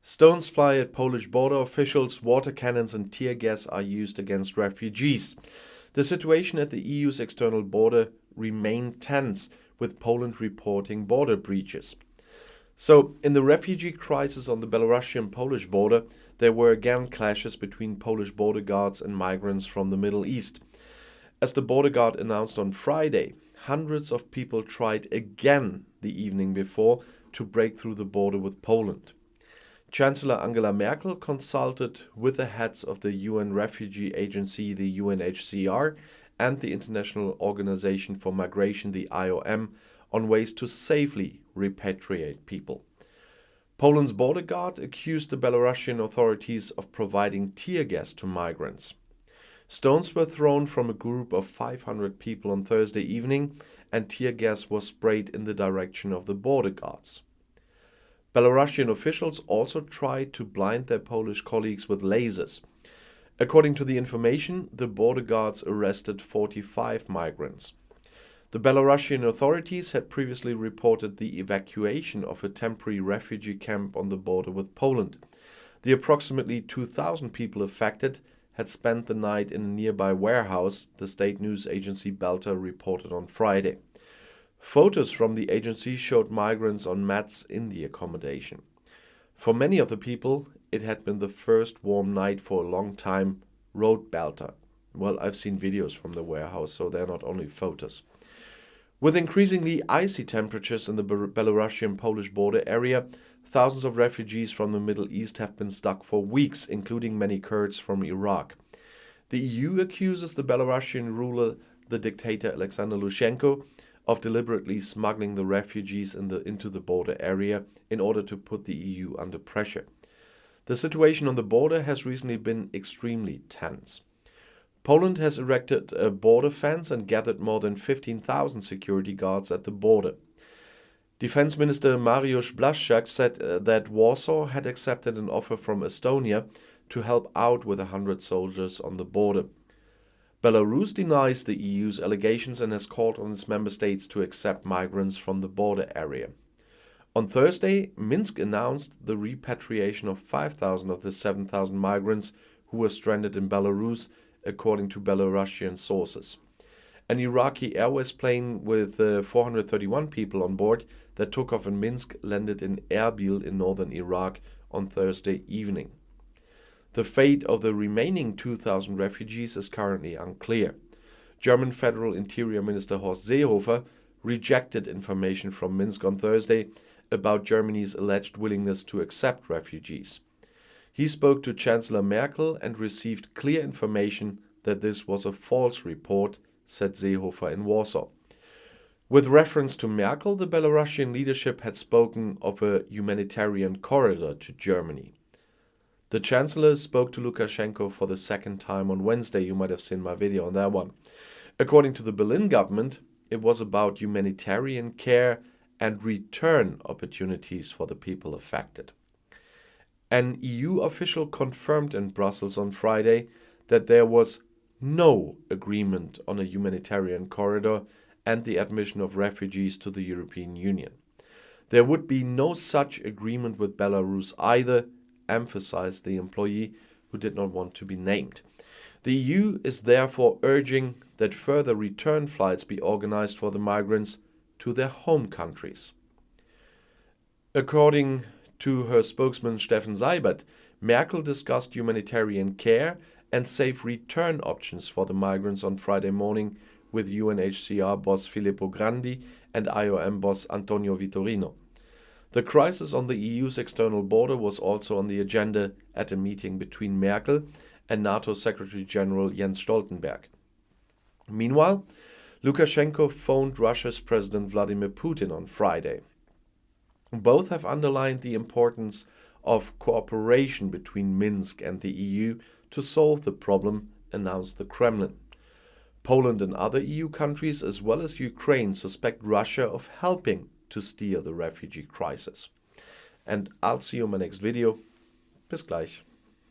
Stones fly at Polish border officials, water cannons and tear gas are used against refugees. The situation at the EU's external border remained tense, with Poland reporting border breaches. So, in the refugee crisis on the Belarusian-Polish border, there were again clashes between Polish border guards and migrants from the Middle East. As the border guard announced on Friday, hundreds of people tried again the evening before to break through the border with Poland. Chancellor Angela Merkel consulted with the heads of the UN Refugee Agency, the UNHCR, and the International Organization for Migration, the IOM, on ways to safely repatriate people. Poland's border guard accused the Belarusian authorities of providing tear gas to migrants. Stones were thrown from a group of 500 people on Thursday evening, and tear gas was sprayed in the direction of the border guards. Belarusian officials also tried to blind their Polish colleagues with lasers. According to the information, the border guards arrested 45 migrants. The Belarusian authorities had previously reported the evacuation of a temporary refugee camp on the border with Poland. The approximately 2,000 people affected had spent the night in a nearby warehouse, the state news agency Belta reported on Friday. Photos from the agency showed migrants on mats in the accommodation. For many of the people, it had been the first warm night for a long time, wrote Belta. Well, I've seen videos from the warehouse, so they're not only photos. With increasingly icy temperatures in the Belarusian-Polish border area, thousands of refugees from the Middle East have been stuck for weeks, including many Kurds from Iraq. The EU accuses the Belarusian ruler, the dictator Alexander Lukashenko, of deliberately smuggling the refugees into the border area in order to put the EU under pressure. The situation on the border has recently been extremely tense. Poland has erected a border fence and gathered more than 15,000 security guards at the border. Defense Minister Mariusz Błaszczak said that Warsaw had accepted an offer from Estonia to help out with 100 soldiers on the border. Belarus denies the EU's allegations and has called on its member states to accept migrants from the border area. On Thursday, Minsk announced the repatriation of 5,000 of the 7,000 migrants who were stranded in Belarus, according to Belarusian sources. An Iraqi Airways plane with 431 people on board that took off in Minsk landed in Erbil in northern Iraq on Thursday evening. The fate of the remaining 2,000 refugees is currently unclear. German Federal Interior Minister Horst Seehofer rejected information from Minsk on Thursday about Germany's alleged willingness to accept refugees. He spoke to Chancellor Merkel and received clear information that this was a false report, said Seehofer in Warsaw. With reference to Merkel, the Belarusian leadership had spoken of a humanitarian corridor to Germany. The Chancellor spoke to Lukashenko for the second time on Wednesday. You might have seen my video on that one. According to the Berlin government, it was about humanitarian care and return opportunities for the people affected. An EU official confirmed in Brussels on Friday that there was no agreement on a humanitarian corridor and the admission of refugees to the European Union. There would be no such agreement with Belarus either, emphasized the employee who did not want to be named. The EU is therefore urging that further return flights be organized for the migrants to their home countries. According to her spokesman Steffen Seibert, Merkel discussed humanitarian care and safe return options for the migrants on Friday morning with UNHCR boss Filippo Grandi and IOM boss Antonio Vitorino. The crisis on the EU's external border was also on the agenda at a meeting between Merkel and NATO Secretary General Jens Stoltenberg. Meanwhile, Lukashenko phoned Russia's President Vladimir Putin on Friday. Both have underlined the importance of cooperation between Minsk and the EU to solve the problem, announced the Kremlin. Poland and other EU countries, as well as Ukraine, suspect Russia of helping to steer the refugee crisis. And I'll see you in my next video. Bis gleich.